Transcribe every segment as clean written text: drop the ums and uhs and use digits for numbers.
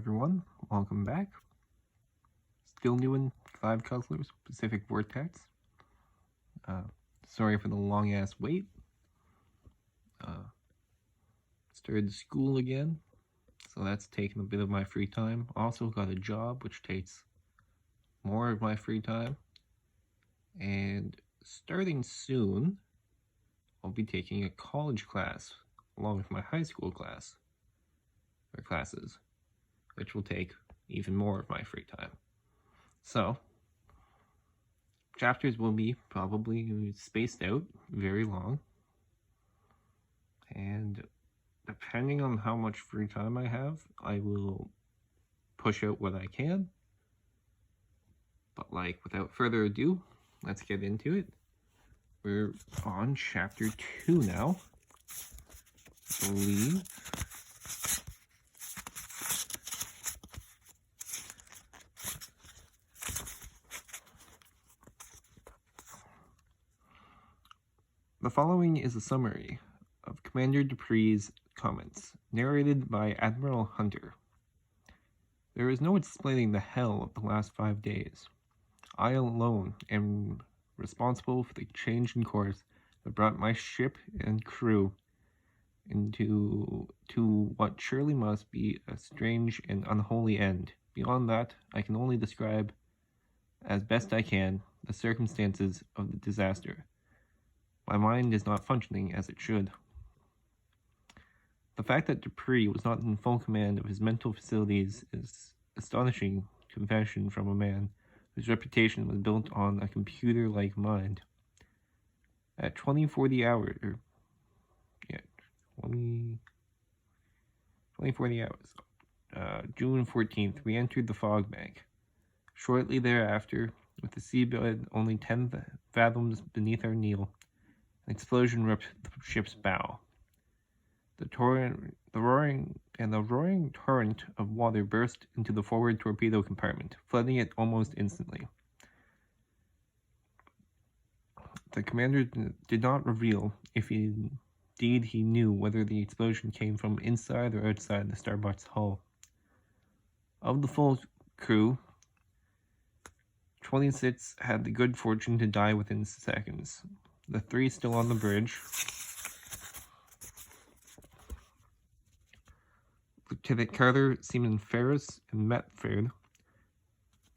everyone, welcome back. Still doing Clive Cussler's Pacific Vortex. Sorry for the long ass wait. Started school again, so that's taken a bit of my free time. Also got a job, which takes more of my free time. And starting soon, I'll be taking a college class along with my high school classes, which will take even more of my free time. So, chapters will be probably spaced out, very long. And depending on how much free time I have, I will push out what I can. But without further ado, let's get into it. We're on chapter 2 now, I believe. The following is a summary of Commander Dupree's comments, narrated by Admiral Hunter. There is no explaining the hell of the last 5 days. I alone am responsible for the change in course that brought my ship and crew into what surely must be a strange and unholy end. Beyond that, I can only describe, as best I can, the circumstances of the disaster. My mind is not functioning as it should. The fact that Dupree was not in full command of his mental facilities is astonishing confession from a man whose reputation was built on a computer-like mind. At 2040 hours, June 14th, we entered the fog bank. Shortly thereafter, with the seabed only 10 fathoms beneath our keel, an explosion ripped the ship's bow. The roaring torrent of water burst into the forward torpedo compartment, flooding it almost instantly. The commander did not reveal if indeed he knew whether the explosion came from inside or outside the starboard's hull. Of the full crew, 26 had the good fortune to die within seconds. The 3 still on the bridge, Lieutenant Carter, Seaman Ferris, and Metford,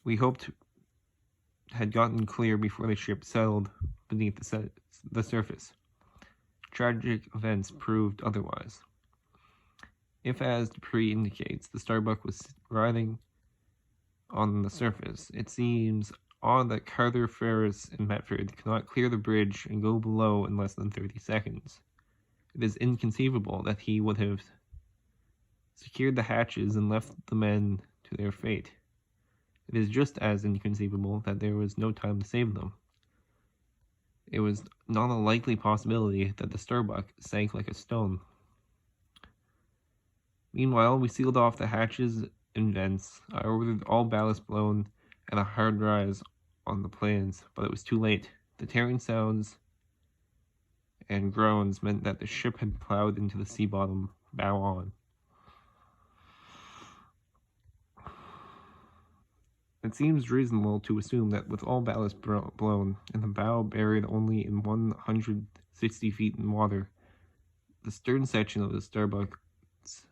we hoped had gotten clear before the ship settled beneath the surface. Tragic events proved otherwise. If, as Dupree indicates, the Starbuck was riding on the surface, it seems odd that Carter, Ferris, and Metford could not clear the bridge and go below in less than 30 seconds. It is inconceivable that he would have secured the hatches and left the men to their fate. It is just as inconceivable that there was no time to save them. It was not a likely possibility that the Starbuck sank like a stone. Meanwhile, we sealed off the hatches and vents. I ordered all ballast blown and a hard rise on the planes, but it was too late. The tearing sounds and groans meant that the ship had plowed into the sea bottom, bow on. It seems reasonable to assume that with all ballast blown and the bow buried only in 160 feet in water, the stern section of the Starbuck's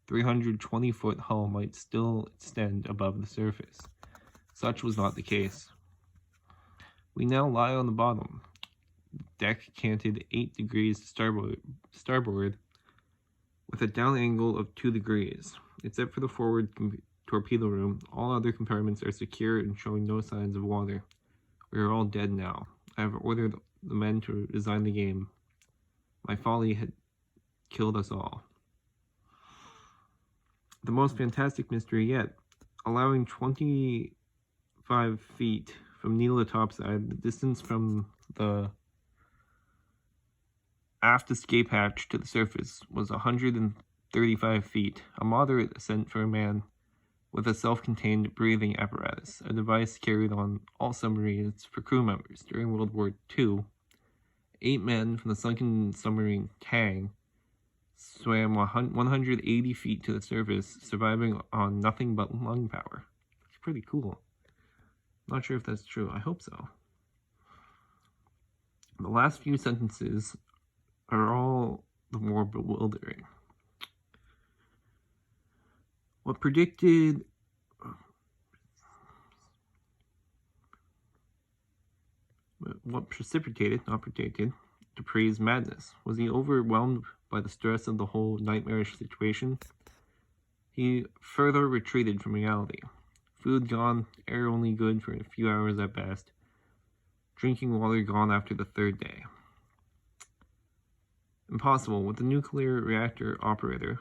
320-foot hull might still extend above the surface. Such was not the case. We now lie on the bottom, deck canted 8 degrees to starboard with a down angle of 2 degrees. Except for the forward torpedo room, all other compartments are secure and showing no signs of water. We are all dead now. I have ordered the men to resign the game. My folly had killed us all. The most fantastic mystery yet, allowing 25 feet from Neil to topside, the distance from the aft escape hatch to the surface was 135 feet, a moderate ascent for a man with a self-contained breathing apparatus, a device carried on all submarines for crew members. During World War II, 8 men from the sunken submarine Tang swam 180 feet to the surface, surviving on nothing but lung power. It's pretty cool. Not sure if that's true. I hope so. The last few sentences are all the more bewildering. What precipitated, not predicted, Dupree's madness? Was he overwhelmed by the stress of the whole nightmarish situation? He further retreated from reality. Food gone, air only good for a few hours at best. Drinking water gone after the third day. Impossible with the nuclear reactor operator,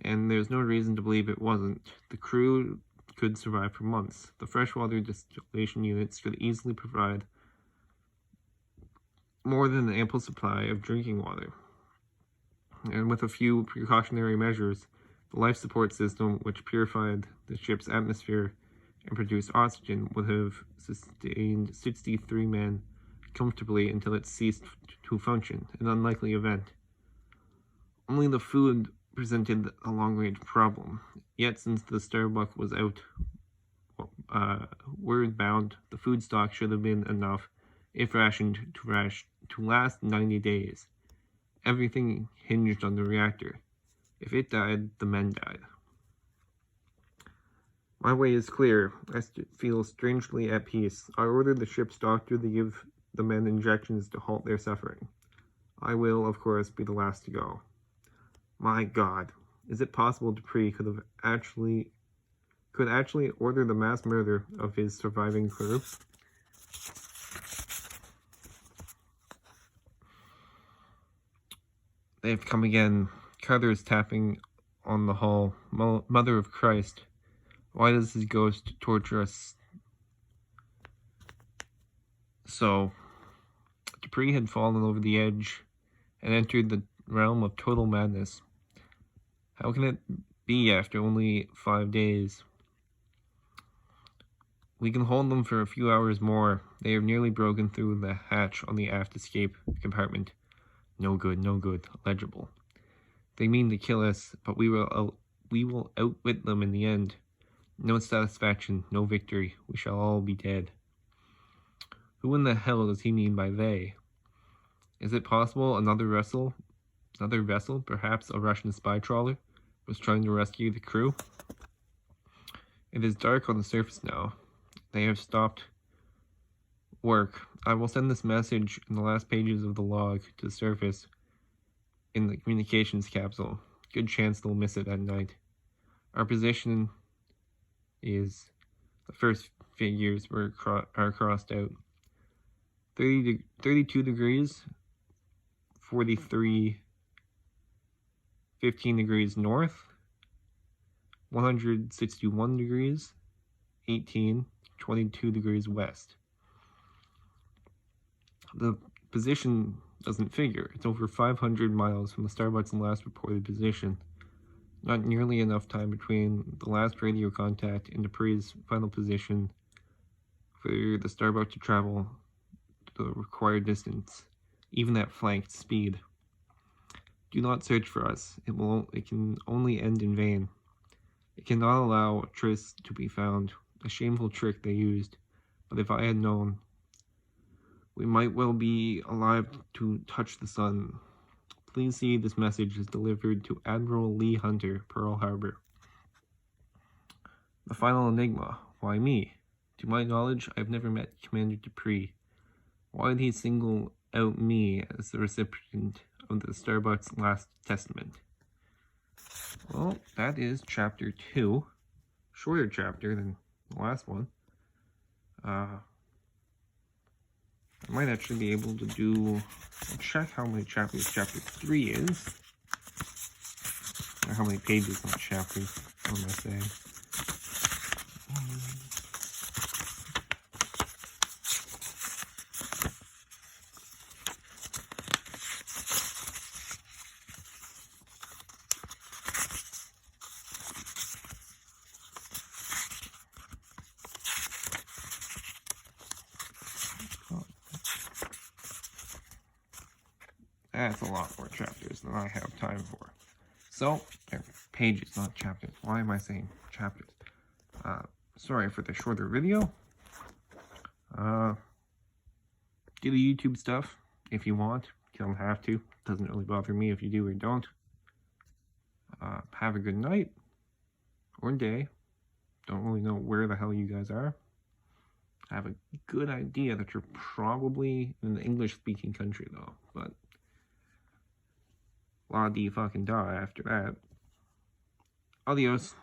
and there's no reason to believe it wasn't. The crew could survive for months. The freshwater distillation units could easily provide more than an ample supply of drinking water. And with a few precautionary measures, the life support system, which purified the ship's atmosphere and produced oxygen, would have sustained 63 men comfortably until it ceased to function, an unlikely event. Only the food presented a long-range problem. Yet, since the Starbuck was word-bound, the food stock should have been enough, if rationed, to last 90 days. Everything hinged on the reactor. If it died, the men died. My way is clear. I feel strangely at peace. I ordered the ship's doctor to give the men injections to halt their suffering. I will, of course, be the last to go. My God, is it possible Dupree could actually order the mass murder of his surviving crew? They've come again. Carter is tapping on the hall. Mother of Christ, why does his ghost torture us so? Dupree had fallen over the edge and entered the realm of total madness. How can it be after only 5 days? We can hold them for a few hours more. They have nearly broken through the hatch on the aft escape compartment. No good, no good. Legible. They mean to kill us, but we will outwit them in the end. No satisfaction, no victory. We shall all be dead. Who in the hell does he mean by they? Is it possible another vessel, perhaps a Russian spy trawler, was trying to rescue the crew? It is dark on the surface now. They have stopped work. I will send this message in the last pages of the log to the surface in the communications capsule. Good chance they'll miss it at night. Our position is the first figures are crossed out. 32 degrees, 43, 15 degrees north, 161 degrees, 18, 22 degrees west. The position doesn't figure. It's over 500 miles from the Starbuck's last reported position. Not nearly enough time between the last radio contact and Dupree's final position for the Starbuck to travel the required distance, even at flanked speed. Do not search for us. It can only end in vain. It cannot allow a trace to be found. A shameful trick they used, but if I had known, we might well be alive to touch the sun. Please see this message is delivered to Admiral Lee Hunter, Pearl Harbor. The final enigma. Why me? To my knowledge, I've never met Commander Dupree. Why did he single out me as the recipient of the Starbuck's last testament? Well, that is chapter 2. Shorter chapter than the last one. I might actually be able to check how many chapters chapter 3 is. Or how many pages, not chapters. What am I saying? That's a lot more chapters than I have time for. So, pages, not chapters. Why am I saying chapters? Sorry for the shorter video. Do the YouTube stuff if you want. You don't have to. Doesn't really bother me if you do or don't. Have a good night or day. Don't really know where the hell you guys are. I have a good idea that you're probably in the English-speaking country, though. But la di fucking da after that. Adios.